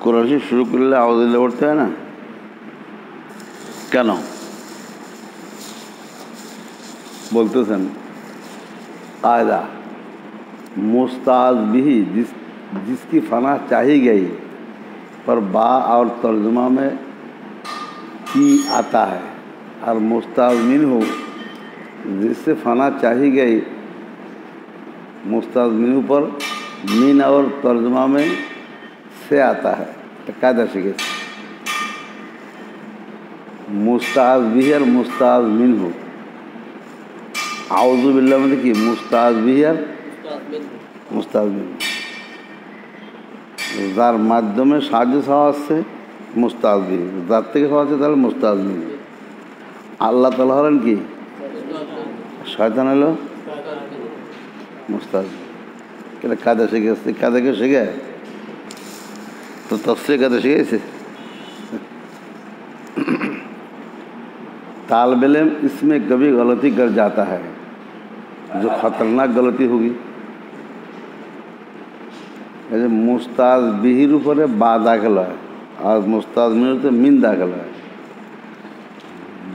কোরআন শরীফ শুরু করলে আউযুবিল্লাহ পড়তে হয় না কেন बोलते कायदा मुस्ताज भी जिसकी फना चाही गई पर बा और तर्जुमा में की आता है और मुस्ताज मिन्हु जिससे फना चाही गई मुस्ताज मिन्हु पर मीन और तर्जुमा में से आता है तो कायदा सीखे मुस्ताज भी और मुस्ताज मिन्हु आउज़ु बिल्लाह में देखिए मुस्ताज भी और मुस्ताज मिन्हु যার মাধ্যমে সাহায্য চাওয়া হচ্ছে মুস্তাজবিহ যার থেকে চাওয়া হচ্ছে তাহলে মুস্তাজবিহ আল্লাহ তাআলা হলেন কি শয়তান হলো মুস্তাজবিহ এটা কাদা শিখে আসছে কাদাকে শিখে तो तफसीर कायदा শিখেছে तालिब इल्म इसमें कभी गलती कर जाता है जो खतरनाक गलती होगी जैसे मुस्ताज बिहिर ऊपर बा दाखिल है और मुस्ताज मिनते मिन दाखिल है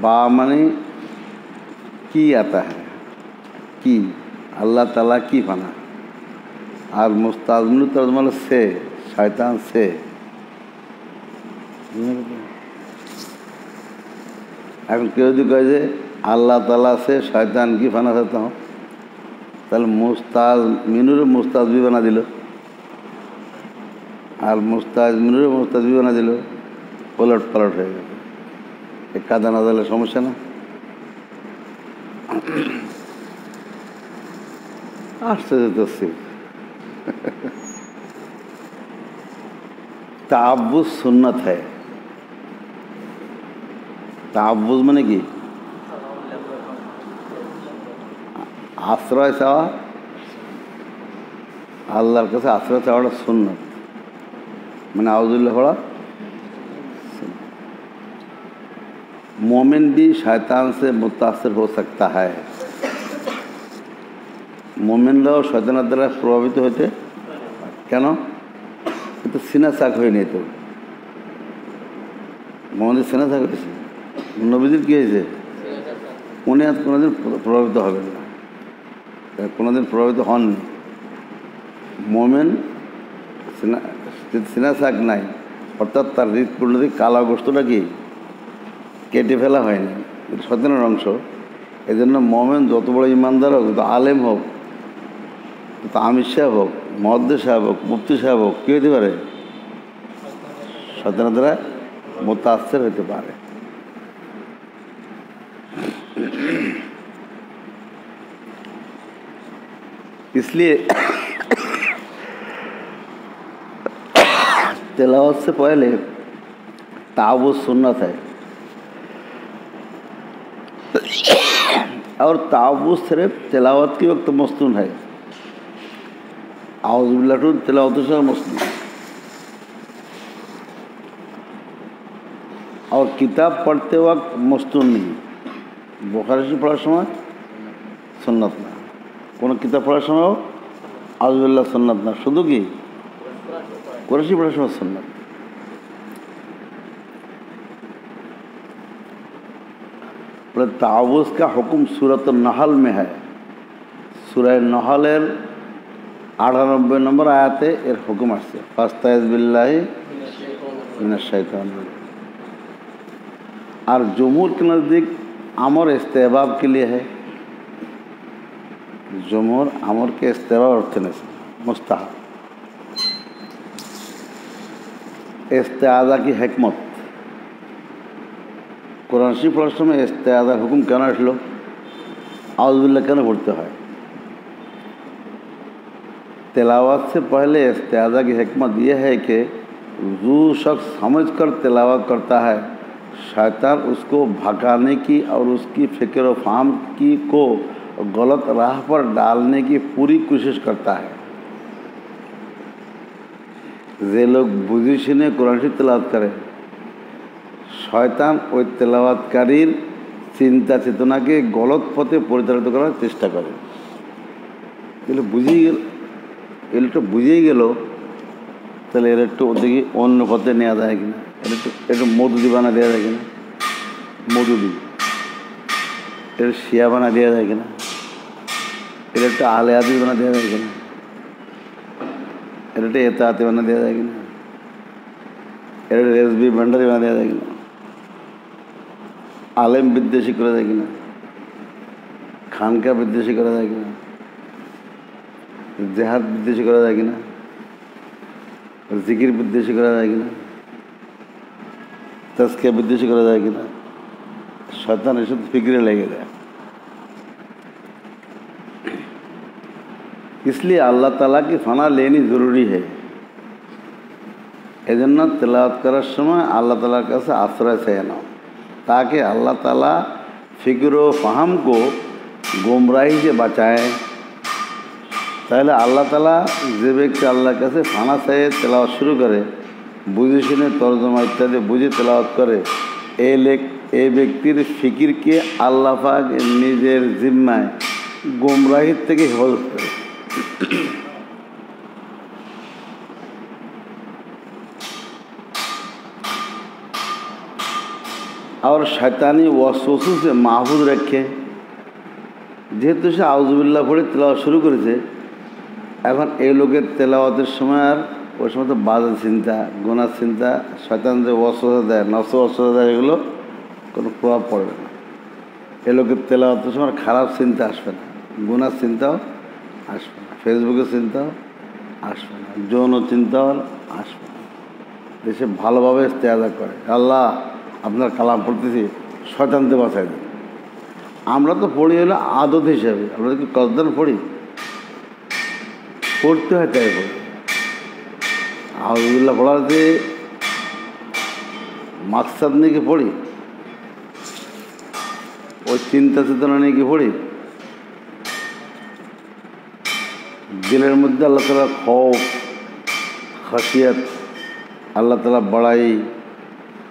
बा माने की आता है की अल्लाह ताला की फना और मुस्ताज मिन तर्जुमा से शैतान से এখন কেউ যদি কয় যে আল্লাহ তাআলা से শয়তান की फना चाहता हूँ তাহলে মুস্তাজ মিনুরে মুস্তাজবি বানা দিল আর মুস্তাজ মিনুরে মুস্তাজবি বানা দিল পলট পালট হয়ে গেল এই কাদা না দিলে সমস্যা না আসতে যেতেছি ताअव्वुज़ सुन्नत है ताअव्वुज़ माने कि आश्रय चावा आल्लाहर काছে आश्रय चावाটা सुन्नत माने आउज़ुबिल्लाह पढ़ा मोमिन भी शैतान से मुतासिर हो सकता है मोमिनराও শয়তানের দ্বারা প্রভাবিত হতে কেন तो सीना साक हुए नहीं तो मोहम्मद सीना साक হয়েছে নবীদের কি হয়েছে উনি আর কোনোদিন প্রভাবিত হবেন না কোনোদিন প্রভাবিত হননি মোমেন সিনা সাক নাই অর্থাৎ তার হৃদপিণ্ডে কালো গোস্তটা কি কেটে ফেলা হয়নি এটা শয়তানের অংশ এই জন্য মোমেন যত বড় ইমানদার হোক যত আলেম হোক তত আমির সাহেব হোক মুহাদ্দিস সাহেব হোক মুফতি সাহেব হোক কী হতে পারে শয়তানের দ্বারা মুতাসসির হতে পারে इसलिए तिलावत से पहले ताअव्वुज़ सुन्नत है और ताअव्वुज़ सिर्फ तिलावत के वक्त मस्तून है आउज़ुबिल्लाह तिलावत से मस्तून और किताब पढ़ते वक्त मस्तून नहीं बुखारी से पढ़ार समय सुन्नत ना কোনো কিতাব পড়ার সময় আউযুবিল্লাহ সুন্নাত না শুধু কি কুরআন পড়ার সময় সুন্নাত ताअव्वुज़ का हुक्म सूरत नहल में है सूरह नहलेर 98 नम्बर आयाते एर हुक्म आछे फास्ताइज़ बिल्लाहि मिनाश शैतानिर और जमहूर के नज़दीक अमर इस्तेहबाब के लिए है जमहूर अमर के इस्तेहबाब अर्थ में मुस्ताहब इस्तेआज़ा की हिकमत कुरान शरीफ पढ़ार समय इस्तेआज़ा हुक्म केन आसलो आउज़ुबिल्लाह केन पढ़ते हैं तिलावत से पहले इस्तेआज़ा की हिकमत यह है कि जो शख्स समझकर तिलावत करता है शैतान उसको भगाने की और उसकी फ़िक्र व फ़हम की को गलत राह पर डालने की पूरी कोशिश करता है जे लोग बुझे शुने कुरान शरीफ तिलावत करे शयतान ওই তেলাওয়াতকারীর চিন্তা চেতনাকে গলত পথে পরিচালিত করার চেষ্টা করে এগুলো বুঝেই গেল তাহলে এর একটু দেখি অন্য পথে নেওয়া যায় কিনা, এর একটু মধুদি বানা দেওয়া যায় কিনা, মধুদি এর শিয়া বানা দেওয়া যায় কিনা, এর একটু আলে আদি বানা দেওয়া যায় কিনা, এর একটু এতে আতে বানা দেওয়া যায় কিনা, এর রেসবি ভান্ডারি বানা দেওয়া যায় কিনা, আলেম বিদ্বেষী করা যায় কিনা, খানকা বিদ্বেষী করা যায় কিনা, জেহাদ বিদ্বেষী করা যায় কিনা, জিকির বিদ্বেষী করা যায় কিনা, तस्किया विद्वेषी करा जाएगी ना, शैतान ऐसे फिक्रे लगेगा। इसलिए अल्लाह ताला की फना लेनी ज़रूरी है। एजन्ना तिलावत करार समय अल्लाह ताला का से आश्रय से ना, ताकि अल्लाह ताला फिक्र व फहम को गुमराही से बचाए। তাহলে আল্লাহ তালা যে ব্যক্তি আল্লাহর কাছে ফানা চাইয়ে তেলাওয়াত শুরু করে, বুঝে শুনে তর্জমা ইত্যাদি বুঝে তেলাওয়াত করে, এই ব্যক্তির ফিকিরকে আল্লাহ পাক নিজের জিম্মায় গুমরাহির থেকে হেফাজত করে। और शैतानी ওয়াসওয়াসা से महफूज रखे। যেহেতু সে আউযুবিল্লাহ পড়ে তেলাওয়াত শুরু করেছে, এখন এই লোকের তেলাওয়াতের সময় আর ওই সময় তো বাজে চিন্তা, গুনার চিন্তা, শয়তান যে ওয়াসওয়াসা দেয়, নফস ওয়াসওয়াসা দেয়, এগুলো কোনো প্রভাব পড়বে না। এই লোকের তেলাওয়াতের সময় খারাপ চিন্তা আসবে না, গুনার চিন্তাও আসবে না, ফেসবুকের চিন্তাও আসবে না, যৌন চিন্তাও আসবে না। দেশে ভালোভাবে ইস্তেআজা করে, আল্লাহ আপনার কালাম পড়তেছি, শয়তানতে বাঁচাই দিন। আমরা তো পড়ি হলো আদত হিসাবে, আমরা কি কসদান পড়ি, পড়তে হয় তাই পড়ি। আউযুবিল্লাহ পড়ার যে মাকসাদ নিয়ে কি পড়ি, ওই চিন্তা চেতনা নিয়ে কি পড়ি। দিলের মধ্যে আল্লাহ তাআলা খৌফ, খাশিয়াত, আল্লাহ তাআলা বড়াই,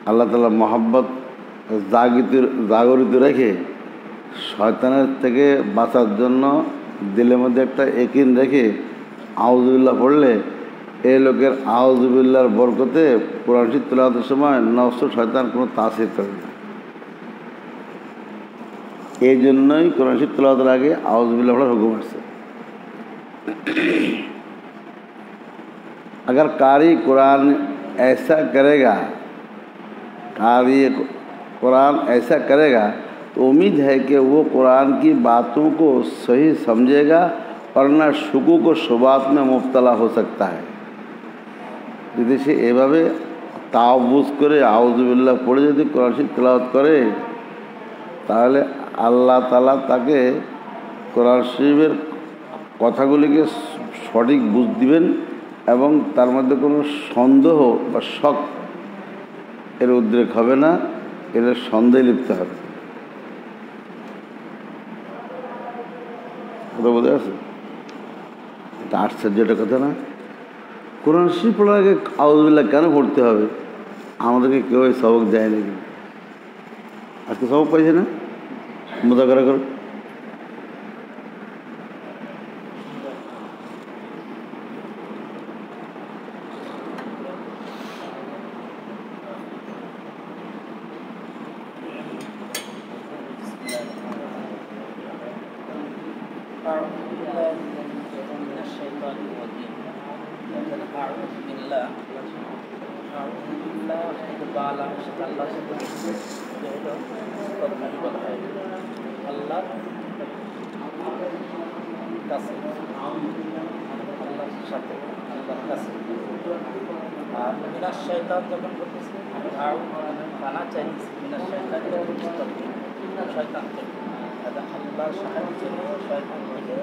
আল্লাহ তাআলা মহব্বত জাগরিত রেখে শয়তানের থেকে বাঁচার জন্য দিলের মধ্যে একটা ইয়াকিন রেখে আউযুবিল্লাহ পড়লে এই লোকের আউযুবিল্লাহর বরকতে কোরআন শরীফ তেলাওয়াতের সময় নফস শয়তান কোনো তাসির করে না। এই জন্যই কোরআন শরীফ তেলাওয়াতের আগে আউযুবিল্লাহ পড়ার হুকুম আসছে। अगर कारी कुरान ऐसा करेगा, कारी कुरान ऐसा करेगा तो उम्मीद है कि वो कुरान की बातों को सही समझेगा, वरना शुकूक व शुबात में मुब्तला हो सकता है। যদি সে এভাবে তাওবুজ করে আউযুবিল্লাহ পড়ে যদি কোরআন শরীফ তেলাওয়াত করে, তাহলে আল্লাহ তাআলা তাকে কোরআন শরীফের কথাগুলিকে সঠিক বুঝ দিবেন এবং তার মধ্যে কোনো সন্দেহ বা শক এর উদ্রেক হবে না, এর সন্দেহে লিপ্ত হবে। কথা বোঝা আছে? এটা আশ্চর্যটা কথা না? কোরআন শরীফ পড়ার আগে আউযুবিল্লাহ কেন পড়তে হবে? আমাদেরকে কেউ সবক দেয় নাকি? আজকে সবক পাইছে না, মুযাকারা করো। শয়তান যখন বলতেছে খানা চাইতেছে শয়তান থেকে আল্লাহর সাহায্য নিয়ে শয়তান থেকে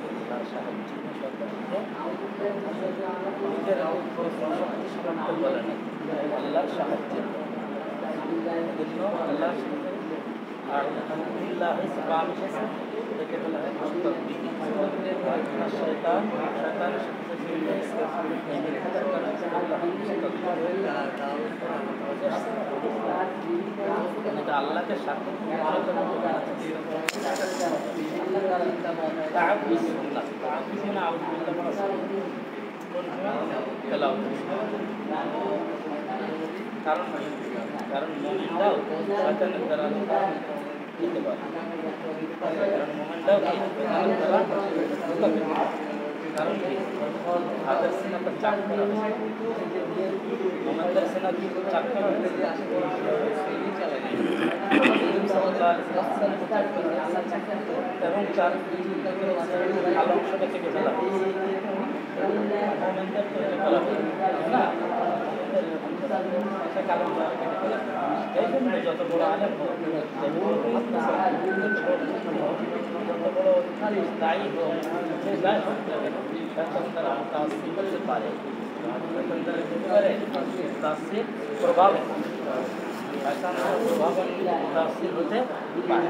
আল্লাহর সাহায্য নিয়ে শয়তান থেকে নিজের শক্তি বলে না, আল্লাহর সাহায্য জন্য আল্লাহর সাথে আর আলহামদুলিল্লাহ ইসলাম এসেছে, এটাকে বলা হয় মুস্তাকবির। শয়তান শয়তানের সাথে আল্লাহকে সাথে কোন সময় তেলাওয়াত কারণ কারণ মুমিনরাও শয়তানের দ্বারা যেতে পারে, কারণ মুমিনরাও শয়তানের দ্বারা ধোঁকা খেতে পারে। কারণ কি হাতের সিনা তো চাপ করা হয়েছে, মুমিনদের সিনা কি চাপ করা হয়েছে, এবং চার ভালো অংশটা থেকে ফেলা মুমিনদের তৈরি করা না কারণ এই জন্য যত বড় আলেম হোক, যত বড় দায়ী হোক, যে দায় হোক তখন তারা তাসির করতে পারে, তখন তারা করতে পারে তাসির প্রভাব তাসির হতে পারে,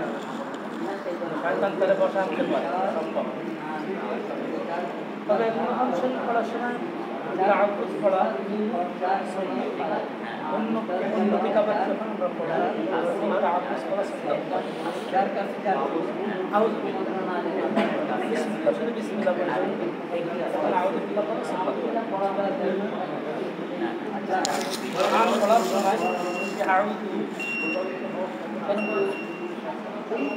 শয়তান তারা বসা আনতে পারে সম্ভব। তবে অনুশীলন করার সময় তাআব্বুদ পড়া অন্য কিতাবের যখন আমরা পড়ি তাআব্বুদ পড়া সুন্নাত। বিসমিল্লাহ শুধু বিসমিল্লাহ পড়া, আউযু বিল্লাহ পড়া সুন্নাত। কোরআন পড়ার সময়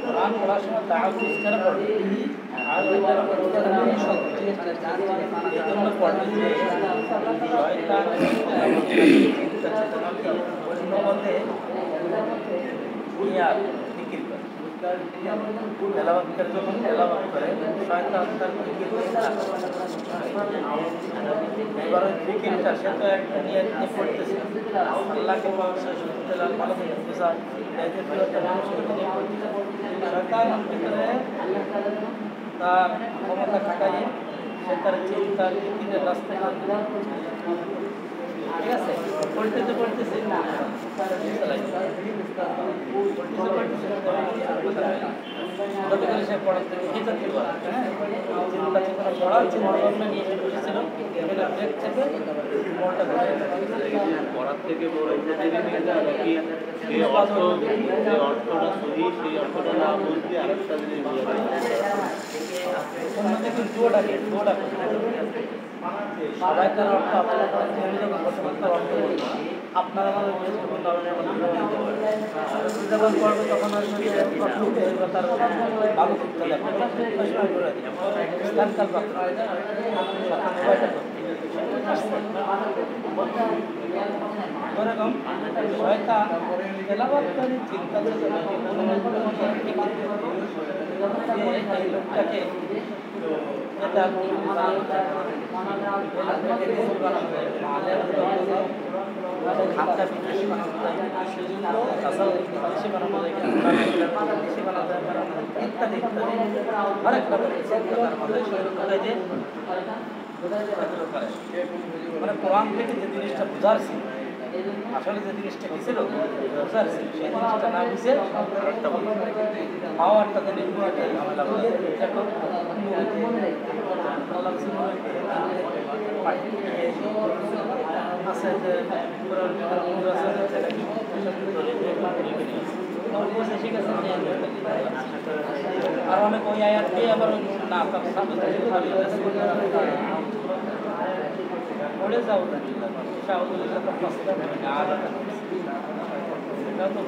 কোরআন পড়ার সময় তাআব্বুদ করে পড়বে, আর এই জন্য পড়বে যে শয়তান অন্য বলতে ইয়ার ফিকির করে তেলাওয়াতের যখন তেলাওয়াত করে শয়তান তার ফিকির করে এবার ওই ফিকিরটা সে তো একটা নিয়ে পড়তেছে আল্লাহকে পাওয়া শেষ ভালো থেকে বোঝায় শয়তান ভিতরে তার ক্ষমতা খাটাইয়ে সে তার চিন্তার ফিকিরের রাস্তায় ঠিক আছে পড়তেছে গতকাল সে পড়ার থেকে চিন্তা চেতনা পড়ার চিন্তা নিয়ে এসে বসেছিল পড়ার থেকে বড় অর্থটা সহি সেই অর্থটা না বুঝতে আরেকটা জিনিস সবাই তার অর্থ আপনারা যখন পড়বে তখন তার ভালো ওরকম শয়তান তেলাওয়াতকারী চিন্তা এই লোকটাকে খাতা বিদেশি বানানো যায়, বিদেশি বানানো যায়, ইত্যাদি ইত্যাদি অনেক মানে কোরআন থেকে যে জিনিসটা বোঝার ছিল, আসলে যে জিনিসটা কি ছিল বোঝার ছিল, সেই জিনিসটা না বুঝে পাওয়ারটা জিনিস ঝামেলা বলে আছে যে আর অনেক ওই আয়াতকে আবার না পড়ে যাও সেটাও তো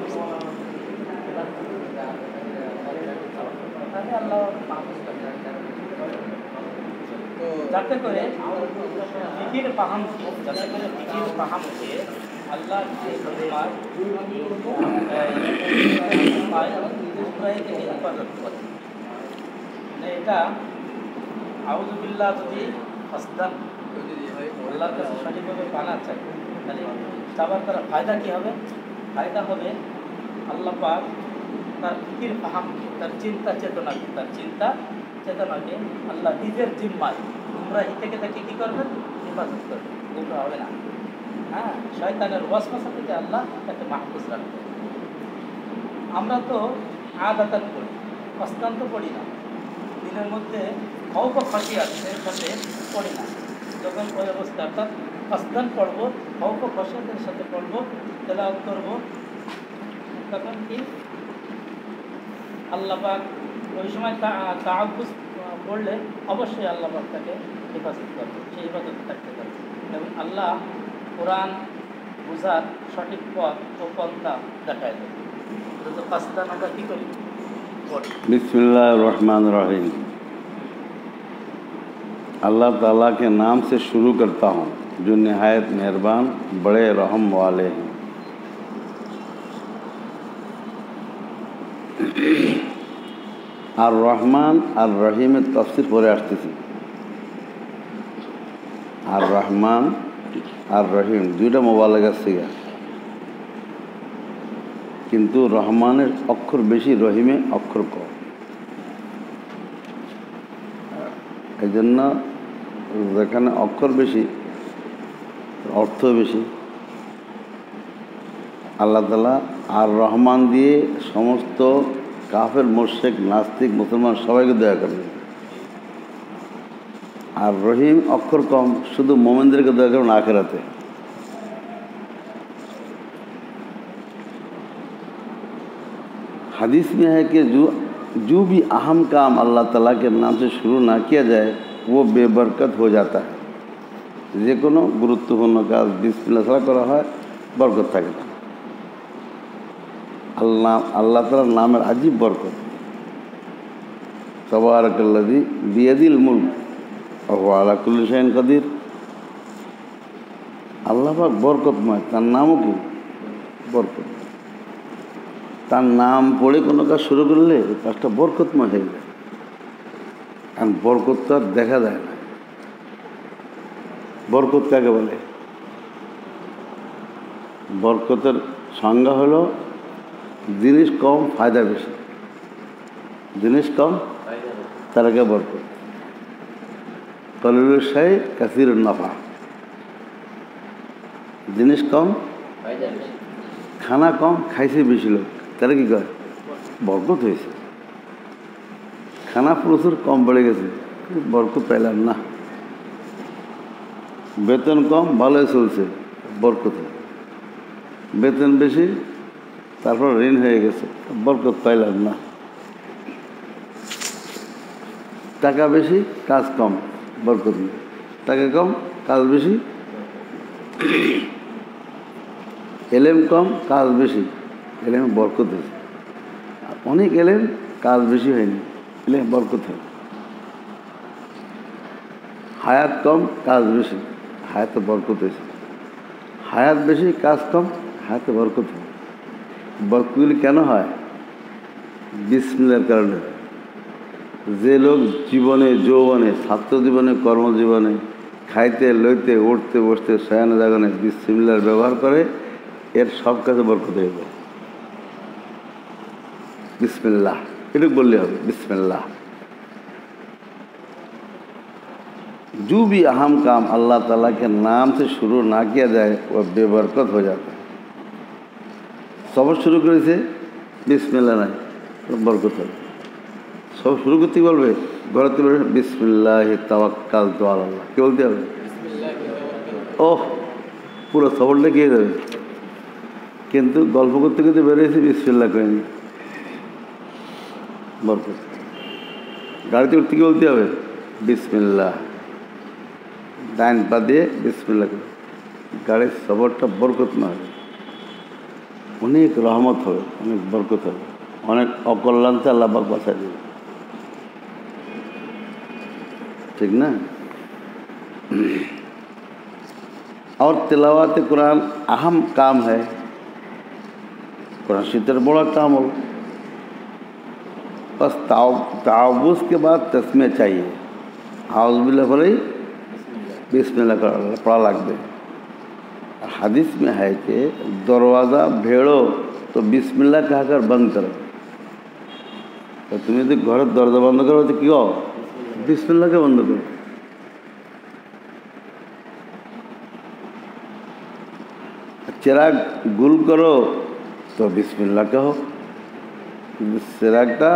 আল্লাহ যাতে করে ফিকির পাহামকে আল্লাহ হেফাজত করে। এটা আউযু বিল্লাহ যদি হাসদান আল্লাহর কাছে সঠিকভাবে পানা চাই, তাহলে আবার তার ফায়দা কী হবে? ফায়দা হবে আল্লাহ পাক তার ফিকির ফাহামকে, তার চিন্তা চেতনাকে আল্লাহ নিজের জিম্মায় গুমরাহি থেকে তাকে কী করবেন? হেফাজত করবেন, গুমরা হবে না। হ্যাঁ, শয়তানের ওয়াসওয়াসা থেকে আল্লাহ তাকে মাহফুজ রাখবেন। আমরা তো আদাতান পড়ি, অস্তান্ত পড়ি না, দিনের মধ্যে খৌফ খসিয়াতের সাথে পড়ি না। যখন ওই অবস্থা অর্থাৎ অস্তান পড়বো, খৌফ খসিয়াতের সাথে পড়বো, তেলাওয়াত করবো, তখন কি আল্লাহ পাক ওই সময় তাআব্বুদ পড়লে অবশ্যই আল্লাহ পাক তাকে হেফাজত করবে, সেই হেফাজতে থাকতে পারবে। এবং আল্লাহ কোরআন বোঝার সঠিক পথ ও পন্থা দেখায় দেবে। তো পাঁচটা আমরা কী করি? बिस्मिल्लाह रहमान रहीम। अल्लाह ताला के नाम से शुरू करता हूँ जो नहायत मेहरबान बड़े रहम वाले हैं। আর রহমান আর রহিমের তফসির পরে আসতেছি। আর রহমান আর রহিম দুইটা মোবালেগার সিগা, কিন্তু রহমানের অক্ষর বেশি, রহিমে অক্ষর কম। এই জন্য যেখানে অক্ষর বেশি অর্থ বেশি। আল্লাহ তাআলা আর রহমান দিয়ে সমস্ত কাফের, মুশরিক, নাস্তিক, মুসলমান সবাইকে দয়া করবেন। আর রহিম অক্ষর কম, শুধু মোমেনদেরকে দয়া করবেন আখিরাতে। हदीस में है कि जो भी अहम काम अल्लाह ताला के नाम से शुरू ना किया जाए वो बेबरकत हो जाता है। যে কোনো গুরুত্বপূর্ণ কাজ বিসমিল্লাহ ছাড়া করা হয়, বরকত থাকে না। আল্লাহ তাআলার নামের আজীব বরকত। তাবারাকাল্লাযী বিয়াদিল মুলক ওয়া হুয়া আলা কুল্লি শাইইন কাদির। আল্লাহ পাক বরকতময়, তার নামও কি বরকত। তার নাম পড়ে কোনো কাজ শুরু করলে কাজটা বরকতময় হয়ে যায়। কারণ বরকত তো আর দেখা যায় না। বরকত কাকে বলে? বরকতের সংজ্ঞা হলো জিনিস কম ফায়দা বেশি। জিনিস কম তারকে বরকত। কলিলুল শাই কাসিরুন নাফা। জিনিস কম খানা কম খাইছে বেশি লোক, তারা কি কয়? বরকত হয়েছে। খানা প্রচুর কম বেড়ে গেছে, বরকত পাইলাম না। বেতন কম ভালোই চলছে, বরকত। বেতন বেশি তারপর ঋণ হয়ে গেছে, বরকত পাইলাম না। টাকা বেশি কাজ কম, বরকত নেই। টাকা কম কাজ বেশি। এলেম কম কাজ বেশি, এলেমে বরকত হয়েছে। অনেক এলেম কাজ বেশি হয়নি, এলেম বরকত হয়। হায়াত কম কাজ বেশি, হায়াতে বরকত হয়েছে। হায়াত বেশি কাজ কম, হায়াতে বরকত হয়। বরকতগুলি কেন হয়? বিসমিল্লাহর কারণে। যে লোক জীবনে, যৌবনে, ছাত্র জীবনে, কর্মজীবনে খাইতে, লইতে, উঠতে, বসতে, শয়নে জাগনে বিসমিল্লাহর ব্যবহার করে, এর সব কাজে বরকত হয়ে যায়। बिस्मिल्लाह एटुकु बोलले होबे, बिस्मिल्लाह। जो भी अहम काम अल्लाह ताला के नाम से शुरू ना किया जाए वह बेबरकत हो जाता है। सब शुरू करेছে बिस्मिल्लाह নাই, बरकत হবে। सब शुरू করতে বলবে, ঘরেতে বলবে বিসমিল্লাহি তাওয়াক্কালতু আলাল্লাহ, কি বলতে হবে? ওহ, পুরো সবরটা গিয়ে যাবে। কিন্তু গল্প করতে করতে বেরিয়েছে বিসমিল্লাহ করেনি, বরকত। গাড়িতে উঠতে কি বলতে হবে? বিসমিল্লাহ। ডাইন পা দিয়ে বিসমিল্লাহ করে গাড়ির সফরটা বরকত না হবে, অনেক রহমত হবে, অনেক বরকত হবে, অনেক অকল্যাণ से আল্লাহ পাক বাঁচায় দেবে। ठीक ना? और तिलावत कुरान अहम काम है। कुरान शितर बड़ा काम हो। बस तावुज़ के बाद तस्मीह चाहिए। आउज़ बिल्लाह पढ़े बिस्मिल्लाह पढ़ा लगবে। हदीस में है कि दरवाज़ा भेड़ो तो बिस्मिल्लाह कहकर बंद करो। तो तुम यदि घर दरवाज़ा बंद करो तो क्यों? बिस्मिल्लाह के बंद करो। चिराग गुल करो तो बिस्मिल्लाह कहो। चिरागटा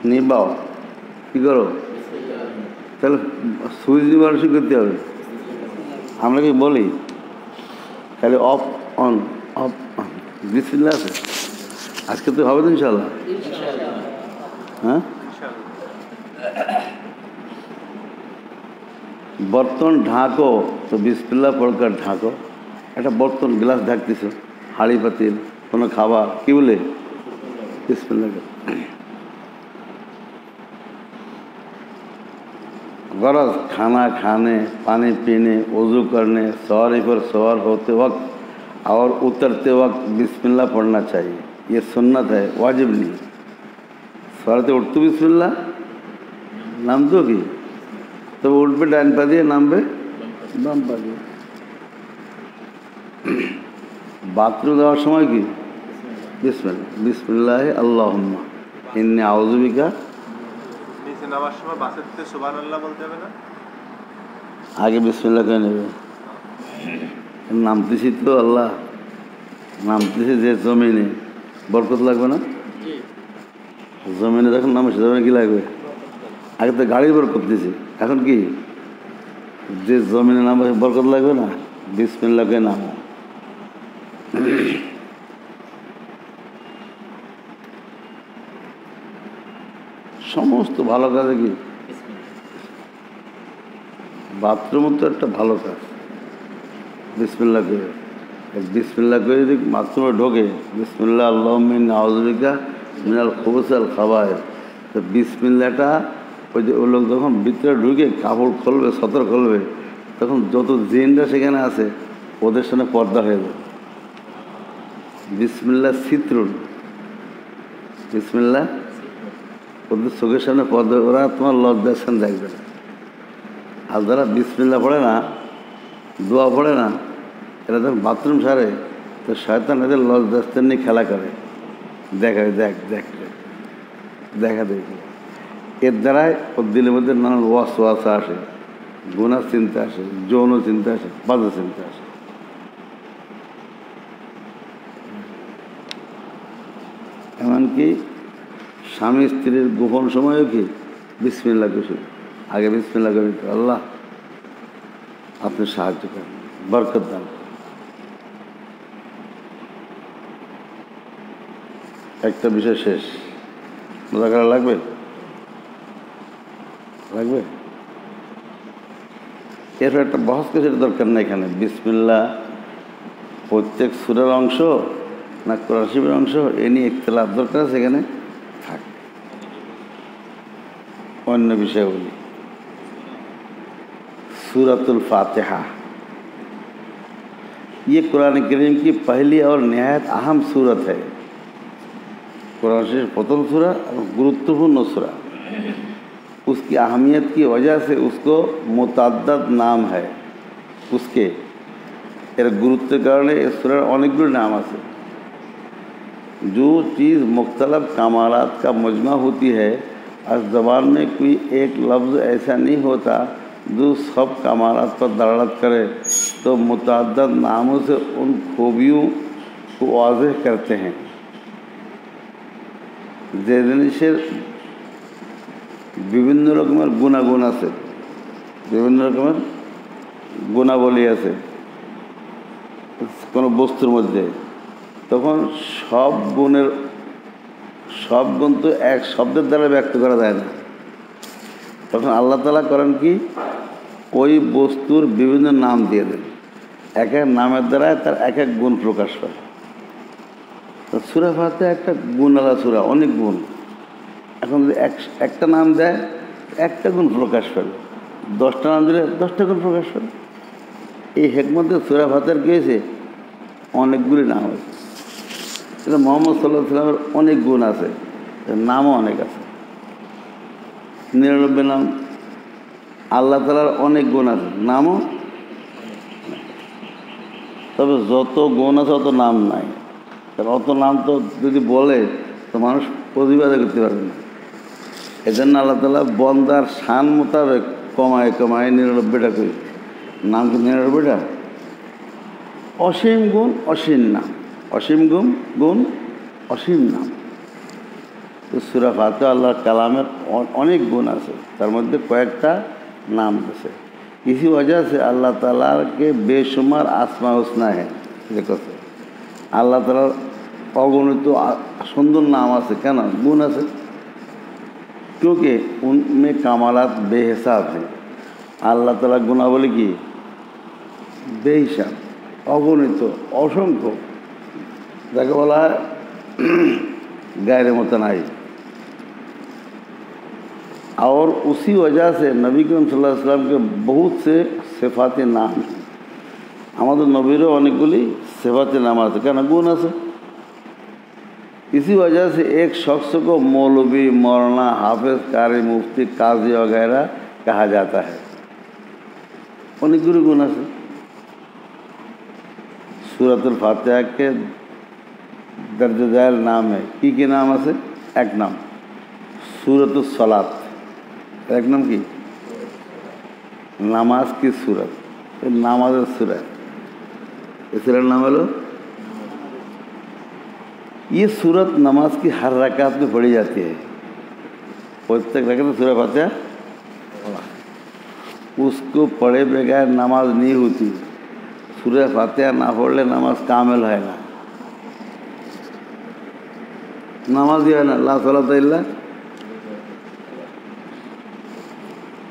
নিবাও কি করো? তাহলে সুইচ দিবার শুরু করতে হবে। আমরা কি বলি খালি অফ অন অফ অন? বিসমিল্লাহ আছে আজকে তো হবে তো ইনশাআল্লাহ। হ্যাঁ बर्तन ढाको तो बिस्मिल्लाह पढ़कर ढाको एक बर्तन ग्लास ढाकतेছ हाड़ी पातिल कोनो खाबार कि बोले बिस्मिल्लाह गरज खाना खाने पानी पीने वज़ू करने सवारी पर सवार होते वक्त और उतरते वक्त बिस्मिल्लाह पढ़ना चाहिए। ये सुन्नत है, वाजिब नहीं। सवारते उठते बिस्मिल्लाह नाम दो कि तो उठ पे डाइन पा दिए नाम पे बाम पा दिए। बाथरूम जाওয়ার সময় কি बिस्मिल्लाह बिस्मिल्लाह अल्लाहुम्मा इन्नी आउज़ु बिका। নিচে নামার সময় বাসেতে সুবহানাল্লাহ বলতে হবে না? आगे बिस्मिल्लाह করে নেবে। নামতেছি তো আল্লাহ নামতেছি যে জমিনে বরকত লাগবে না? জমিনে যখন নামছে জমিনে কি লাগবে? আগে তো গাড়ির বরকত দিয়েছি, এখন কি যে জমিনে নামবে বরকত লাগবে না? বিসমিল্লাহ করে নামো। সমস্ত ভালো কাজে কি বাথরুমও তো একটা ভালো কাজ। বিসমিল্লাহ করে যদি বাথরুমে ঢোকে বিসমিল্লাহ আল্লাহুম্মা ইন্নী আউযু বিকা মিনাল খুবুসি ওয়াল খাবায়েস, তো বিসমিল্লাহটা ওই যে ওই লোক যখন ভিতরে ঢুকে কাপড় খুলবে সতর খুলবে তখন যত জিনরা সেখানে আছে ওদের সামনে পর্দা হয়ে যাবে। বিসমিল্লাহ সিত্রুন, বিসমিল্লাহ ওদের চোখের সামনে পর্দা, ওরা তোমার লজ্জাস্থান দেখবে না। আর যারা বিসমিল্লাহ পড়ে না দোয়া পড়ে না এরা যখন বাথরুম সারে তো শয়তান এদের লজ্জাস্থান নিয়ে খেলা করে, দেখাবে দেখা দেখি। এর দ্বারাই ওর দিলের মধ্যে নানান ওয়াসওয়াসা আসে, গুনাহ চিন্তা আসে, যৌন চিন্তা আসে, বাজে চিন্তা আসে। এমনকি স্বামী স্ত্রীর গোপন সময়ও কি বিসমিল্লাহ করে আগে বিসমিল্লাহ করে আল্লাহ আপনি সাহায্য করেন, বরকত দান। একটা বিষয় শেষ, মজা করা লাগবে এরপর একটা বহস কিছুর দরকার নেই এখানে। বিসমিল্লাহ প্রত্যেক সূরার অংশ না কোরআন শরীফের অংশ এ নিয়ে ইখতিলাফ দরকার আছে এখানে থাক। অন্য বিষয় বলি, सूरतुल फातिहा ये कुरान करीम की पहली और नहायत अहम सूरत है। कुरान शरीफ प्रथम सूरा और गुरुत्वपूर्ण सूरा, उसकी अहमियत की वजह से उसको मुतअद्दिद नाम है। उसके एर गुरुत्व कारण इस सूरार अनेकगुलो नाम আছে। जो चीज़ मुख्तलिफ कमालात का मजमा होती है, आज ज़बान में कोई एक लफ्ज़ ऐसा नहीं होता जो सब कमालात पर दलालत करे, तो मुतअद्दिद नामों से उन खूबियों को वाज़ेह करते हैं। যে জিনিসের বিভিন্ন রকমের গুণাগুণ আছে, বিভিন্ন রকমের গুণাবলী আছে কোনো বস্তুর মধ্যে, তখন সব গুণ তো এক শব্দের দ্বারা ব্যক্ত করা যায় না। তখন আল্লাহ তাআলা করেন কি ওই বস্তুর বিভিন্ন নাম দিয়ে দেন, এক এক নামের দ্বারা তার এক এক গুণ প্রকাশ পায়। তো সূরা ফাতিহা একটা গুণওয়ালা সূরা, অনেক গুণ। এখন যদি একটা নাম দেয় একটা গুণ প্রকাশ পেল, 10টা নাম দিলে 10টা গুণ প্রকাশ পেল। এই হিকমতে সূরা ফাতিহার কী হয়েছে অনেকগুলি নাম আছে। এটা মুহাম্মদ সাল্লাল্লাহু আলাইহি ওয়াসাল্লামের অনেক গুণ আছে, নামও অনেক আছে, 99 নাম। আল্লাহ তাআলার অনেক গুণ আছে, নামও। তবে যত গুণ আছে অত নাম নাই। কারণ অত নাম তো যদি বলে তো মানুষ প্রতিবাদ করতে পারবে না। এজন্য আল্লাহ তাআলা বন্দার শান মোতাবেক কমায় 99টা করে নাম। কি 99টা? অসীম গুণ অসীম নাম, অসীম গুণ অসীম নাম। তো সূরা ফাতিহা আল্লাহর কালামের অনেক গুণ আছে, তার মধ্যে কয়েকটা नाम से। इसी वजह से अल्लाह ताला के बेशुमार आसमा हुस्ना है। देखो अल्लाह ताला अगणित सुंदर नाम আছে কেন? गुण আছে, क्योंकि उनमें कमालात बेहिसाब हैं। আল্লাহ তাআলা গুণাবলী কি বেহিসাব, অগণিত, असंख्य, যাকে বলা হয় गैर मुतनाही। और उसी वजह से नबी करीम सल्लल्लाहु अलैहि वसल्लम के बहुत से सिफाते नाम हैं। আমাদের নবীরও অনেকগুলি सिफाते नाम আছে, কেন গুণ আছে। इसी वजह से एक शख्स को मौलवी, मौलाना, हाफिज, कारी, मुफ्ती, काजी वगैरह कहा जाता है। অনেকগুলি গুণ আছে। सूरतुल फातिहा के दर्ज ज़ैल नाम है, की नाम আছে? एक नाम सूरतुस सलात, एक नाम की नमाज की सूरत, नमाज सूरत, इसका नाम है। ये सूरत नमाज की हर रकात में पढ़ी जाती है। प्रत्येक रकात में सूरह फातिहा, उसको पढ़े बगैर नमाज नहीं होती। सूरह फातिहा ना पढ़ले नमाज कामिल है ना, नमाज ही है ना, ला सलात इल्ला।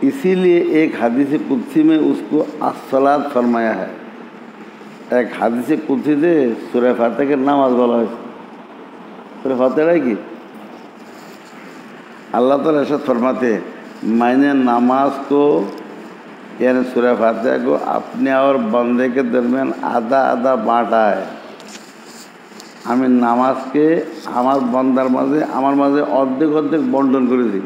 इसीलिए एक हदीस कुदसी में उसको अस्सलात फरमाया है। एक हदीस कुदसी से सूरह फातिहा के नामाज बोला है। सूरह फातिहा है कि अल्लाह ताला इरशाद फरमाते हैं, मैंने नमाज को यानी सूरह फातिहा को अपने और बंदे के दरमियान आधा आधा बाँटा है। আমি নামাজকে আমার বান্দার মাঝে আমার মাঝে অর্ধেক অর্ধেক বন্টন করেছি।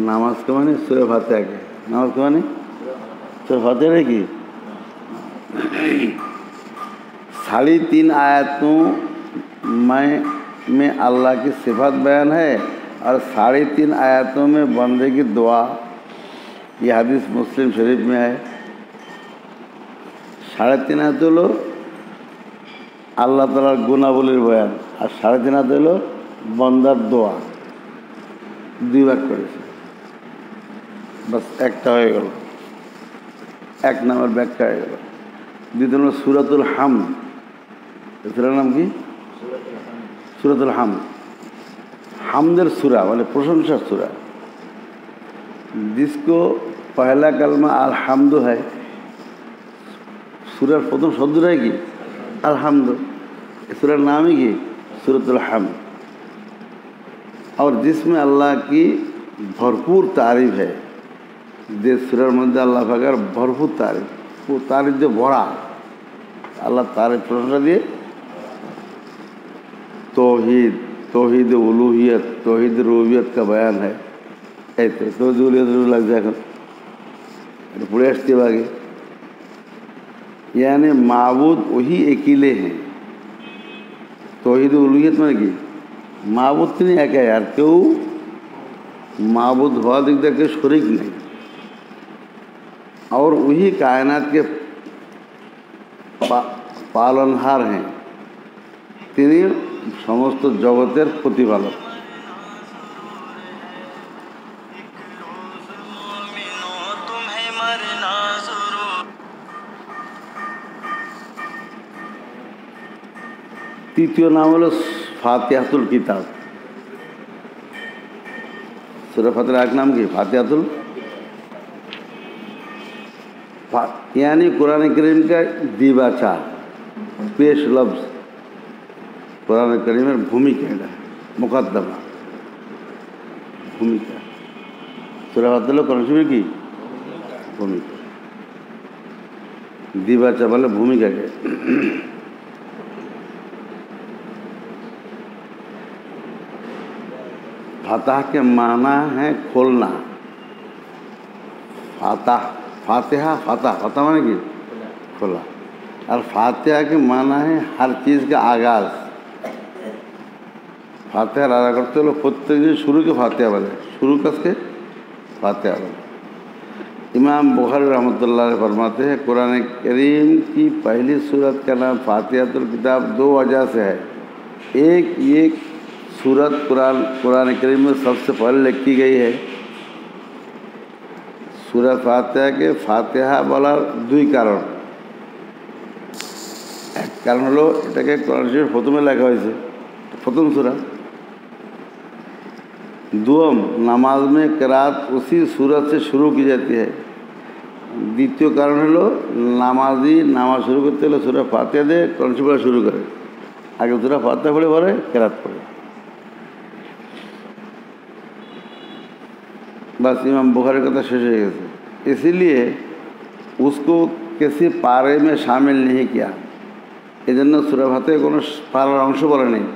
নামাজকে মানে সূরা ফাতিহাকে, নামাজকে মানে সূরা ফাতিहा কি 3.5 आयतों में अल्लाह की सिफात बयान है और 3.5 आयतों में बंदे की दुआ। ये हदीस मुस्लिम शरीफ में है। 3.5 आयत হলো আল্লাহ তাআলার গুণাবলীর বয়ান আর 3.5 আয়াত হলো বান্দার দোয়া। 2 ভাগ করেছে, বাস একটা হয়ে গেল, এক নামের ব্যাখ্যা হয়ে গেল। দ্বিতীয় হলো সূরাতুল হামদ। এটার নাম কি? সূরাতুল হামদ। হামদের সূরা মানে প্রশংসার সূরা। जिसको पहला कलमा अलहम्द है, सूरह प्रथम शब्द है कि अलहम्द, सूरह नाम ही कि सूरतुल हम्द। और जिसमें अल्लाह की भरपूर तारीफ है। जिस सूरह मध्य अल्लाह पाकर भरपूर तारीफ, वो तारीफ जो भरा अल्लाह तारीफ प्रशंसा दिए। तौहीद, तौहीद उलूहियत, तौहीद रुबूबियत का बयान है। तो लग जाए पूरे আসতে आगे, यानी माबूद वही अकेले हैं। तौहीद उलूहियत में कि माबूद तो नहीं एका यार, क्यों माबूद हुआ दिख दे के शरीक नहीं। और वही कायनात के पालनहार हैं, তিনি समस्त जगतेर प्रतिपालक। तृतीय नाम हलो फातिहातुल किताब। सूरह फातिहा एक नाम की फातिहातुल, यानी कुरान करीम का दिबाचा, पेश लफ्ज, कुरान करीम भूमिका है, मुकद्दमा भूमिका। सूरह फातिहा कुरान करीम की भूमिका, दिबाचा बोले भूमिका के। फातिहा के माना है खोलना। फातिहा फातिहा माने कि खोला, और फातिहा के माना है हर चीज़ का आगाज़। फातिहा राजा करते लोग प्रत्येक दिन शुरू के फातिहा बोले, शुरू कसके फातिहा बोले। इमाम बुखारी रहमतुल्लाह अलैह फरमाते हैं, कुरान करीम की पहली सूरत का नाम फातिहातुल किताब 2 वजह से है। एक सूरत कुरान करीम में सबसे पहले लिखी गई है। सूरह फातिहा के फातिहा বলার 2 কারণ। এক কারণ হলো এটাকে কোরআন শরীফ প্রথমে লেখা হয়েছে, প্রথম সূরা। दुआम नामाज में किरात उसी सूरत से शुरू की जाती है। द्वितीय कारण हलो नामाजी नामाज शुरू करते हले सूरा फातिहा दे कौन सी पढ़ा शुरू करे, आगे सूरा फातिहा पढ़े पढ़े किरात पढ़े। बस इमाम बुखारी का तो शेष हो गया, इसीलिए उसको किसी पारे में शामिल नहीं किया। एजন্য सूरा फातिहा कोनो पारार अंश बोले नहीं।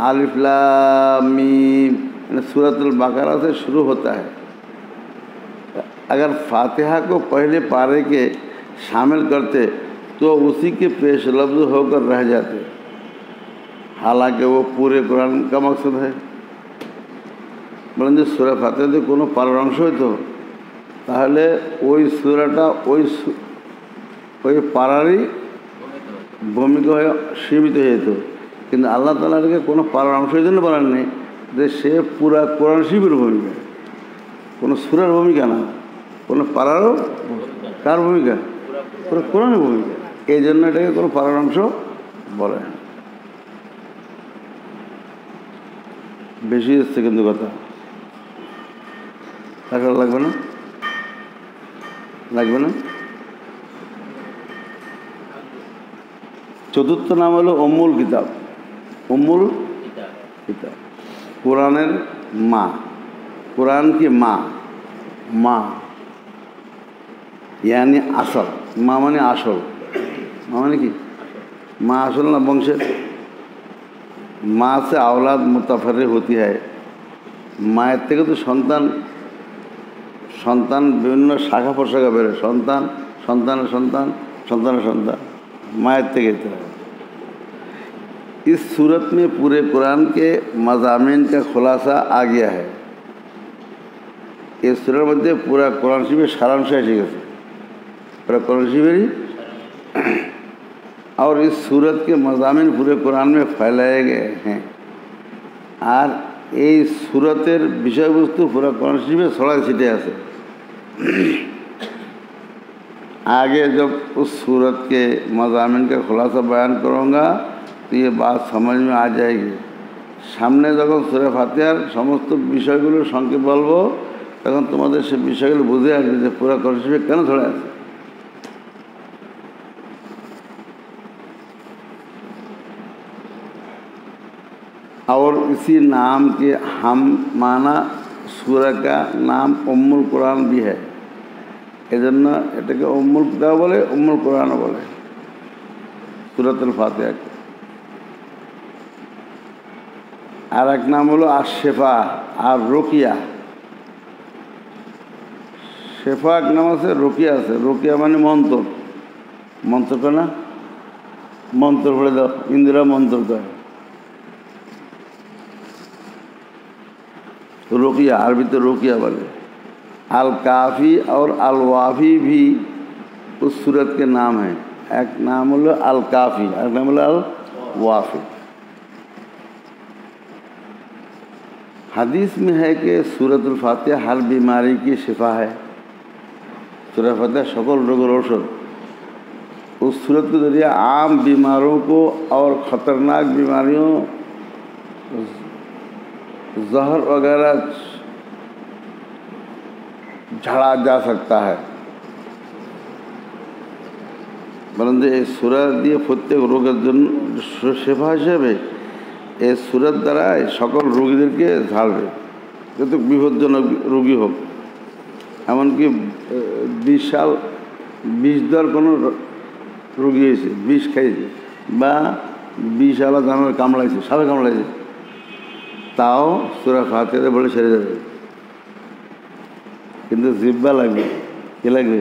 आलिफ लाम मीम सूरतुल बकरा से शुरू होता है। अगर फातिहा को पहले पारे के शामिल करते तो उसी के पेश लफ्ज़ होकर रह जाते, हालांकि वो पूरे कुरान का मकसद है। বলেন যে সূরা ফাতিহাতে কোনো পারার অংশ হইতো তাহলে ওই সূরাটা ওই পারারই ভূমিকা হয়ে সীমিত হয়ে যেত, কিন্তু আল্লাহ তাআলাকে কোনো পারার অংশ এই জন্য বলেন নেই যে সে পুরা কোরআন শরীফের ভূমিকা, কোনো সূরার ভূমিকা না, কোনো পারারও কার ভূমিকা, পুরো কোরআনের ভূমিকা। এই জন্য এটাকে কোনো পারার অংশ বলে না। বেশি হচ্ছে কিন্তু কথা টাকা লাগবে না, লাগবে না। চতুর্থ নাম হলো উম্মুল কিতাব। উম্মুল কিতাব কোরআনের মা, কোরআন কি মা, মা यानी আসল, মা মানে আসল, মা মানে কি, মা আসল না বংশের। माँ से औलाद मुतफर्रिक होती है। माয়ের থেকে তো সন্তান সন্তান বিভিন্ন শাখা প্রশাখা বেরো, সন্তান সন্তানের সন্তান সন্তানের सन्तान माয়ের থেকে तो है। इस सूरत में पूरे कुरान के मज़ामीन का खुलासा आ गया है। इस सूरत मध्य पूरा कुरान शरीफের সারাংশ এসে গেছে, पूरा कुरान शरीफেরই। और इस सूरत के मज़ामीन पूरे कुरान में फैलाए गए हैं। और ये सूरतेर विषय वस्तु पूरा कुरान शरीफ में छड़ा छिटे आछे। आगे जब उस सूरत के मज़ामीन का खुलासा बयान करूँगा तो ये बात समझ में आ जाएगी। सामने जब सूरा फातिहार समस्त विषयगुलो संक्षेप बोलबो तखन तुम्हादेर से विषयगुलो बुझे आसबे जे पूरा कुरान शरीफ केन छड़ा आछे। और इसी नाम के हम माना सूरा का नाम उम्मुल कुरान भी है। एजন্য এটাকে উম্মুল কিতাব বলে, উম্মুল কুরআনও বলে সূরাতুল ফাতিহা। আর এক নাম হলো আশ-শিফা আর রুকিয়া। শিফা এক নাম আছে, রুকিয়া আছে। রুকিয়া মানে মন্ত্র, মন্ত্র করে না, মন্ত্র পড়ে দাও, ইন্দিরা মন্ত্র দেয়। रुकिया अरबी तो रुकिया बोले। अल काफ़ी और अल वाफ़ी भी उस सूरत के नाम हैं। एक नाम बोलो अल काफ़ी, एक नाम बोलो अल वाफ़ी। हदीस में है कि सूरतुल फातिहा हर बीमारी की शिफा है। सूरह फातिहा सकल रोगों औषध। उस सूरत के जरिए आम बीमारों को और ख़तरनाक बीमारियों जहर वगैरह झड़ा जा सकता है। बरंदे এই সূরা দিয়ে প্রত্যেক রোগের জন্য শেফা হিসেবে এই সূরার দ্বারা সকল রোগীদেরকে ঝাড়বে, যত বিপজ্জনক রোগী হোক। এমনকি বিশাল বিষধর কোনো রোগী হয়েছে, বিষ খাইছে বা বিষালা জানোয়ার কামড়াইছে, সাপে কামড়াইছে, তাও সূরা ফাতিহাতে বলে সেরে যাবে। কিন্তু জিহ্বা লাগবে, কি লাগবে,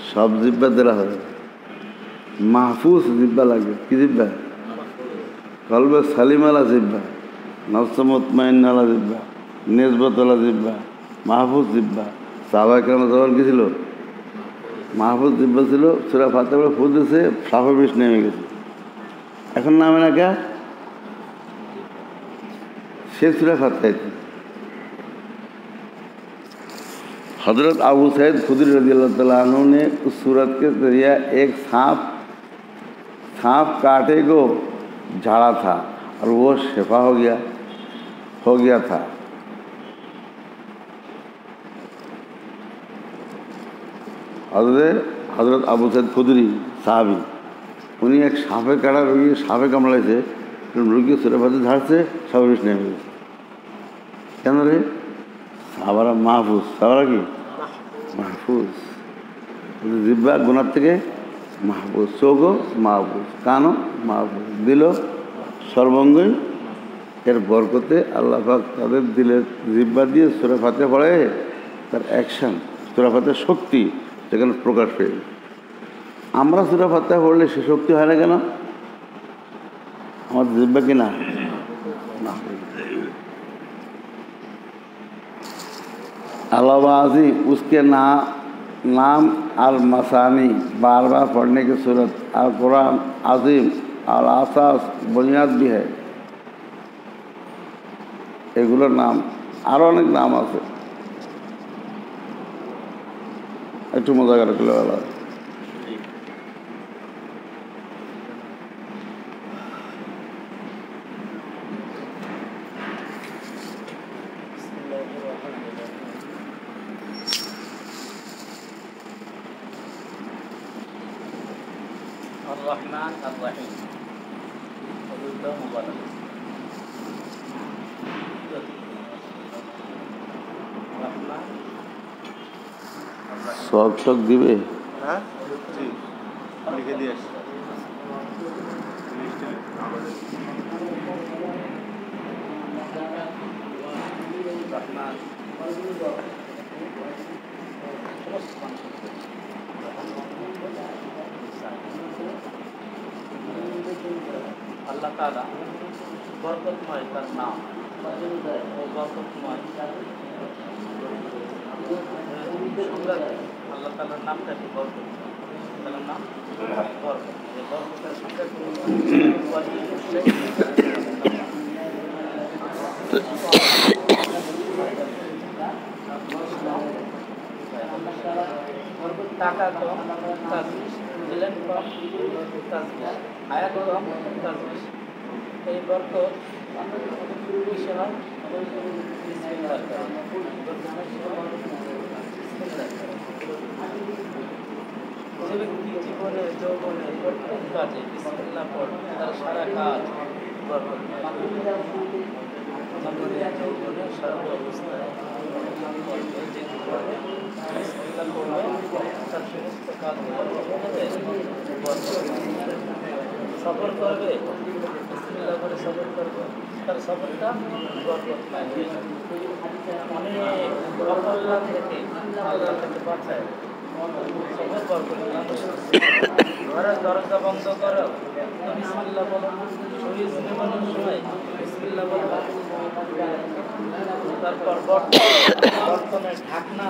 সব জিহ্বা দেওয়া হবে, মাহফুজ জিহ্বা লাগবে। কি জিহ্বা? কলবে সালিমালা জিহ্বা, নফস মুতমাইন্নালা জিহ্বা, নিসবতওয়ালা জিহ্বা, মাহফুজ জিহ্বা। সাহাবায়ে কেরাম যখন কি ছিল? মাহফুজ জিহ্বা ছিল। সূরা ফাতিহা বলে ফু দিয়েছে, সাফে বিষ নেমে গেছে। এখন নামে না কে? शेख सूरह फातिहा। हज़रत अबू सईद खुदरी रज़ियल्लाहु तआला अन्हु ने उस सूरत के जरिए एक सांप कांटे को झाड़ा था और वो शिफा हो गया था। হজরত আবু সাইদ খুদরি সাহাবি, উনি এক সাপে কাটার রুগী, সাপে কামড়াইছে, রুগী সুরা ফাতিহা ঝাড়ছে, সব বিষ নেমে গেছে। কেন রে? সাহাবারা মাহফুজ, সাহাবারা কি মাহফুজ, জিব্বা গুনার থেকে মাহফুজ, চোখও মাহফুজ, কানও মাহফুজ, দিল সর্বাঙ্গই এর বরকতে আল্লাহ পাক তাদের দিলের জিব্বা দিয়ে সূরা ফাতিহা পড়ায় তার অ্যাকশান, সূরা ফাতিহার শক্তি সেখানে প্রকাশ পেয়ে। আমরা সূরা ফাতিহা পড়লে সে শক্তি হয় না কেন? আমার জিব্বা কি না अलावाजी उसके नाम अल मसानी बार बार पढ़ने की सूरत अल कुरान अजीम अल आसास बुनियाद भी है। এগুলোর নাম আরও অনেক নাম আছে, একটু মজা করে করলে ভালো হয়। الرحمن الرحيم مبارك সব সব দিবে। হ্যাঁ জি লিখে দিয়ে আসছি। রহমান আল্লাহ তাআলা বরকতময় তার নাম, ও বরকতময় আল্লাহ তাআলার নামটা কি? বরকত। তাআলার নাম বরকত। এই বরকতের সংখ্যা টাকা কম তাজবিশ, দিলেন কম তাজবিশ, আয়াত কম তাজবিশ। এই বরকত কিসে হয়? বিসমিল্লাহর কারণে। যে ব্যক্তি জীবনে যৌবনে প্রত্যেক কাজে বিসমিল্লাহ পড়ে তার সারা কাজ বরকত পায়। জীবনে যৌবনে সারা অবস্থায় বিসমিল্লাহ পড়বে তার সমস্ত কাজগুলো সফর করবে, বিসমিল্লাহ করে সফর করবে, তার সফরটা বরকত পায়। অনেক অকল্যাণ থেকে আল্লাহ তাকে বাঁচায়। সফর বরকত। ঘরের দরজা বন্ধ করো তো বিসমিল্লাহ বলো, শরীর ঘুমানোর সময় বিসমিল্লাহ বলো। তারপর বর্তনের ঢাকনা,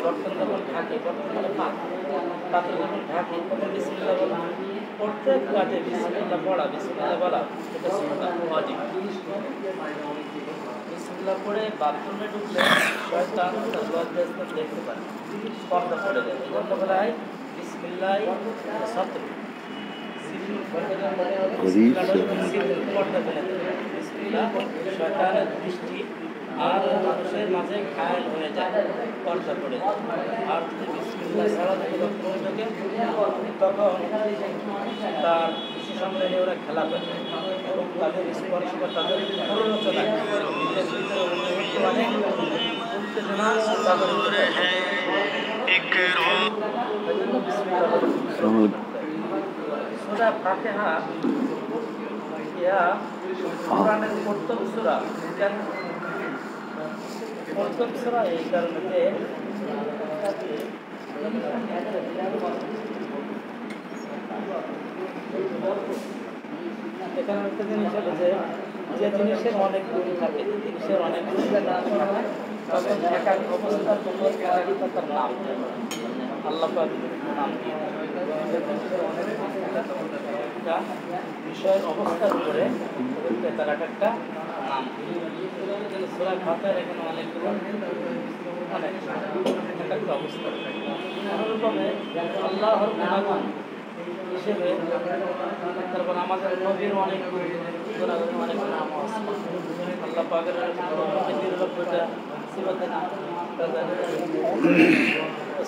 বর্তন যখন ঢাকে, বর্তন মানে পাত্র যখন ঢাকে তখন বিসমিল্লাহ বলো। প্রত্যেক কাজে বিসমিল্লাহ পড়া, বিসমিল্লাহ বলা এটা সুন্নাত ওয়াজিব। বিসমিল্লাহ পড়ে বাথরুমে ঢুকলে শয়তান তার লজ্জাস্থান দেখতে পারে, পর্দা পড়ে যায়। এই জন্য বলা হয় বিসমিল্লাহ সতর, শয়তানের দৃষ্টি আর মানুষের মাঝে ঘায়েল হয়ে যায়, পর্দা পড়ে যায়। আর যদি বিসমিল্লাহ ছাড়া যদি বাথরুমে ঢোকে তখন তার সামনে নিয়ে ওরা খেলা করে এবং তাদের স্পর্শ বা তাদের প্ররোচনায় নিজের ভিতরে অনেক উত্তেজনা তাদের সূরা ফাতিহা ইয়া কোরআনের প্রথম সূরা, প্রথম সূরা। এই কারণে এখানে একটা জিনিস হলো যে জিনিসের অনেক গুণ থাকে, জিনিসের অনেক গুণ থাকে, তখন একাক অবস্থার জন্য তার নাম আল্লাহ পাক নাম দিয়ে বিষয়ের অবস্থার উপরে তার একটা নাম। সূরা ফাতিহার এখানে অনেকগুলো অনেক একটা অবস্থা অনুরূপে আল্লাহর গুণাগুণ হিসেবে। তারপর আমাদের নবীর অনেক অনেক নাম আছে। আল্লাহ পাকের 99টা সিফাতে নাম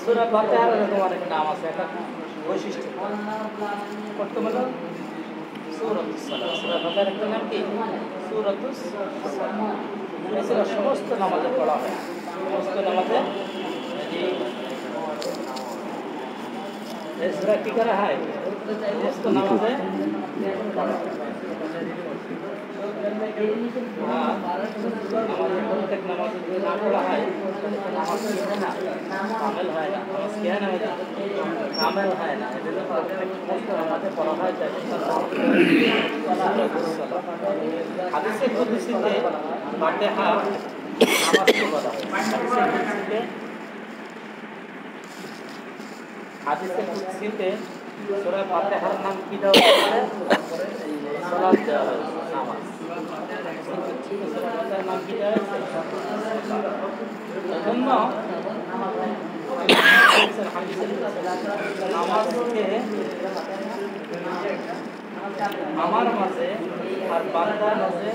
সূরা ফাতিহার এরকম অনেক নাম আছে, একটা বৈশিষ্ট্য করতে বলো সূরাতুস সালাত। সূরা ফাতিহার একটা নাম কি? সূরাতুস সালাত। এছাড়া সমস্ত নামাজে পড়া হয়, সমস্ত নামাজে এই সূরা কি করা হয়, সমস্ত নামাজে প্রত্যেক নামাজে যদি না পড়া হয় নামাজ কি হয় না, কামেল হয় না। নামাজ কি হয় না, কামেল হয় না। এজন্য প্রত্যেক সমস্ত নামাজে পড়া হয় যায় হাদিসে কুদসিতে ফাতিহা নামাজকে বলা হয়। হাদিসে কুদসিতে সূরা ফাতিহার নাম কি দেওয়া হয়েছে? সালাত দেওয়া হয়েছে, নামাজ। সূরা ফাতিহার নাম কি দেওয়া হয়েছে? এজন্য নামাজকে আমার মাঝে আর বান্দার মাঝে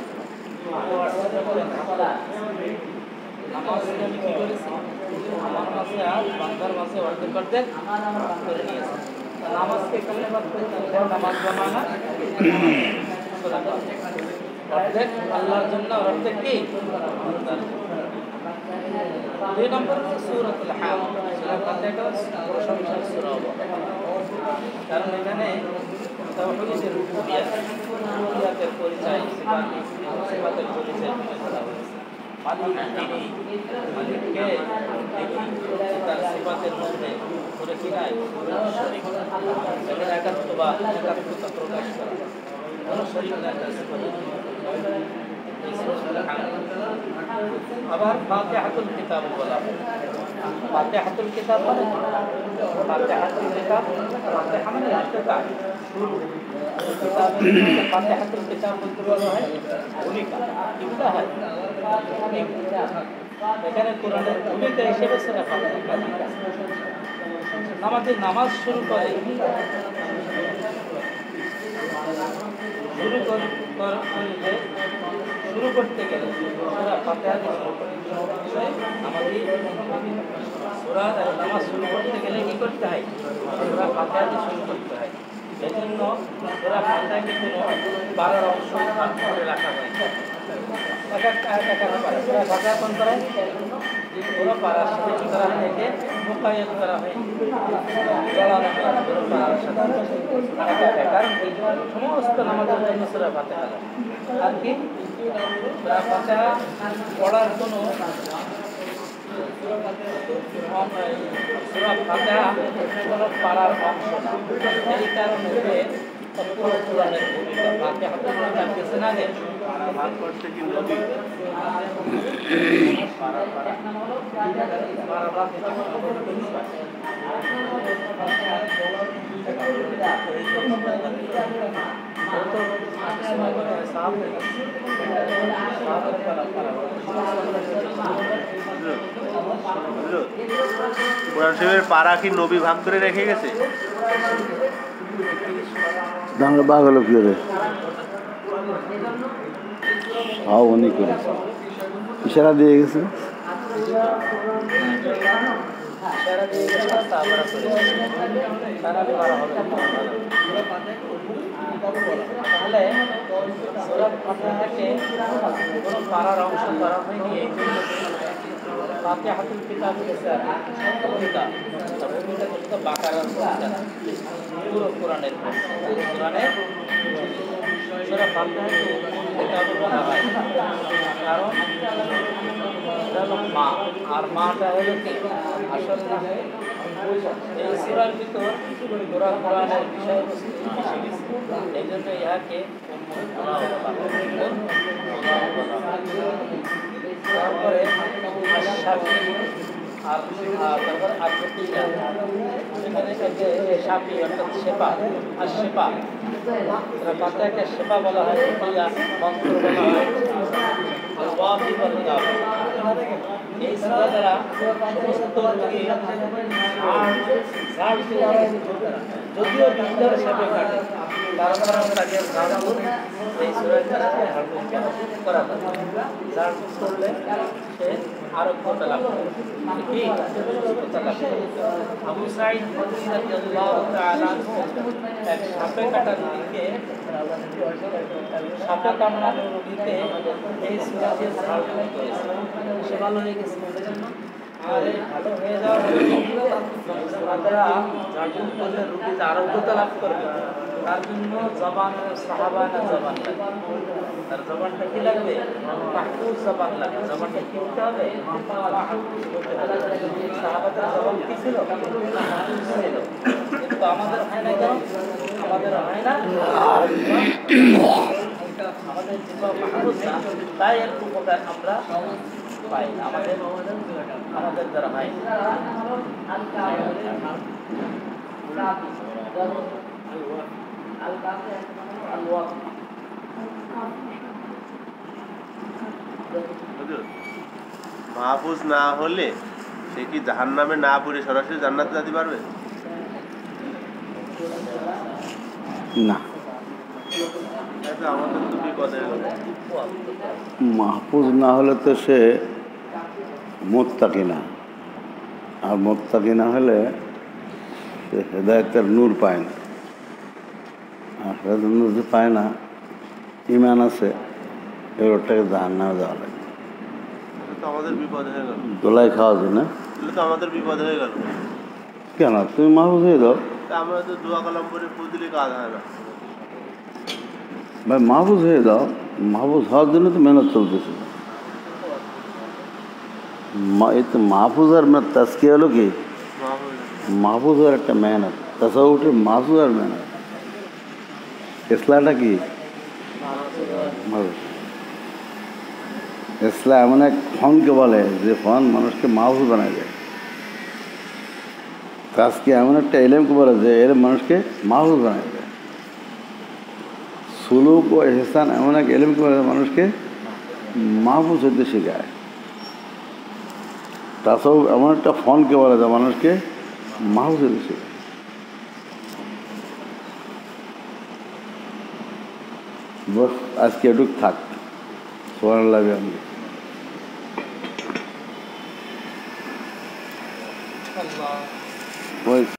নামাজকে আমি কি করেছি, আমার মাঝে আর বান্দার মাঝে অর্ধেক অর্ধেক করে নিয়েছি। নামাজকে কেমনে বাদ করে নামাজ জমানা অর্ধেক আল্লাহর জন্য, অর্ধেক কি? দুই নম্বর হচ্ছে সূরাতুল হাম। সূরা ফাতিহাটা প্রশংসার সূরা, কারণ এখানে তাওহীদের রুবুবিয়্যাতের পরিচয়, সিফাতের পরিচয় তুলে ধরা হয়েছে। মালিককে তার সিফাতের মধ্যে করে কি নাই, একাত্মতা প্রকাশ করা, কোনো শরীক নাই তার সিফাতের। আবার ফাতিহাতুল কিতাব বলা হয়। ফাতিহাতুল কিতাব মানে ফাতিহাতুল কিতাব, ফাতিহা মানে ইফতিতাহ, শুরু। ফাতিহাতুল কিতাব বলতে বলা হয় ভূমিকা, কিভাবে হয় এখানে কোরআনের ভূমিকা হিসেবে সূরা ফাতিহা। আমাদের নামাজ শুরু করে শুরু করতে গেলে সূরা ফাতিহা দিয়ে শুরু করতে হয়। আমাদের সূরা নামাজ শুরু করতে গেলে কি করতে হয়? সূরা ফাতিহা দিয়ে শুরু করতে হয়। এই জন্য সূরা ফাতিহাকে কোনো বারার অংশ ভাগ করে রাখা হয়, এক একটা পারা। সূরা ফাতিহা কোন করায় পুরো পারার সাথে কি করা হয়, একে মুকায়্যাদ করা হয়, জড়ানো হয় পুরো পারার সাথে। কারণ কি, সমস্ত নামাজের জন্য সূরা ফাতিহা আর কি সূরা ফাতিহা পড়ার কোনো সূরা ফাতিহা কোনো পারার অংশ না। এই কারণে কোরআনের ভূমিকা ফাতিহাতুল কিতাব কিছু না নেই ভাগ করতে কি নবী কোরআন শরীফের পারা কি নবী ভাগ করে রেখে গেছে? বাংলা বাঘ হলো কি করে? হাও উনি করেছে, ইশারা দিয়ে গেছে। তাহলে সূরা ফাতিহাকে কোনো পারার অংশ করা হয়নি। এই জন্য ফাতিহাতুল কিতাব ভূমিকা ভূমিকা বাকারার পুরো কোরআনের সূরা ফাতিহাকে কিতাব বলা হয়, কারণ এটা হলো মা, আর মাটা হলো কি আসল না। এই সূরার ভিতর পুরো কোরআনের বিষয়বস্তু মিশে গেছে, এই জন্য ইহাকে তারপরে সাপি অর্থাৎ শেপা আর শেপা, ফাতিহাকে শেপা বলা হয়, মন্ত্র বলা হয়। الواجب والكافر এই সূরা দ্বারা সমস্ত লোকে ঝাড় যদিও বিদ্যার সাথে কাটে তারপর তাকে ঝাড় এই সূরা দ্বারা ঝাড় করা ঝাড় করলে সে আরোগ্যতা লাভ করে কি সুস্থতা লাভ করে আবু সাঈদ রাদিয়াল্লাহু তাআলা এক সাপে কাটার দিকে সাপে কামড়ানো রোগীতে এই সূরা দিয়ে ঝাড় করেছে সে ভালো হয়ে গেছে আরে ভালো হয়ে যাওয়ার আপনারা ঝাড়ু করলে রোগীতে আরোগ্যতা লাভ করবে তার জন্য জবান সাহাবানা জবান লাগবে তার জবানটা কি লাগবে মাহফুজ জবান লাগবে জবানটা কি হতে হবে সাহাবাদের জবান কি ছিল কিন্তু আমাদের হয় না কেন আমাদের হয় না আমাদের জীবন মাহফুজ না তাই এর উপকার আমরা পাই আমাদের দ্বারা হয় মাহফুজ না হলে সে কি জাহান্নামে না পড়ে সরাসরি জান্নাতে যেতে পারবে না আমাদের তো বিপদ হয়ে গেল মাহফুজ না হলে তো সে মুত্তাকি না আর মুত্তাকি না হলে সে হেদায়েতের নূর পায় না আর হেদায়েতের নূর যে পায় না ইমান আছে এগুলোটাকে জাহান্নামে যাওয়া লাগে তো আমাদের বিপদ হয়ে গেল দোলাই খাওয়া যায় না তাহলে তো আমাদের বিপদ হয়ে গেল কেন তুমি মাহফুজ হয়ে যাও তা আমরা তো দোয়া কালাম করে ফুদিলে কাজ হয় না ভাই মাহফুজ হয়ে যাও মাহফুজ হওয়ার জন্য তো মেহনত চলতেছে এই তো মাহফুজ আর তাস্কিয়া হলো কি মাহফুজ হওয়ার একটা মেহনত তাসাউফের মাহফুজ আর মেহনত ইসলামটা কি ইসলাম এমন এক ফোনকে বলে যে ফোন মানুষকে মাহফুজ বানায় দেয় তাস্কিয়া এমন একটা এলেমকে বলে যে এলেম মানুষকে মাহফুজ বানায় দেয় সুলুক ও ইহসান এমন এক এলেমকে বলে মানুষকে মাহফুজ হতে শেখায় তাসাউফ এমন একটা ফোনকে বলে যা মানুষকে মাহফুজ হতে শেখায় বস আজকে এটুক থাক সুবহানাল্লাহ বিহামদিহি ওই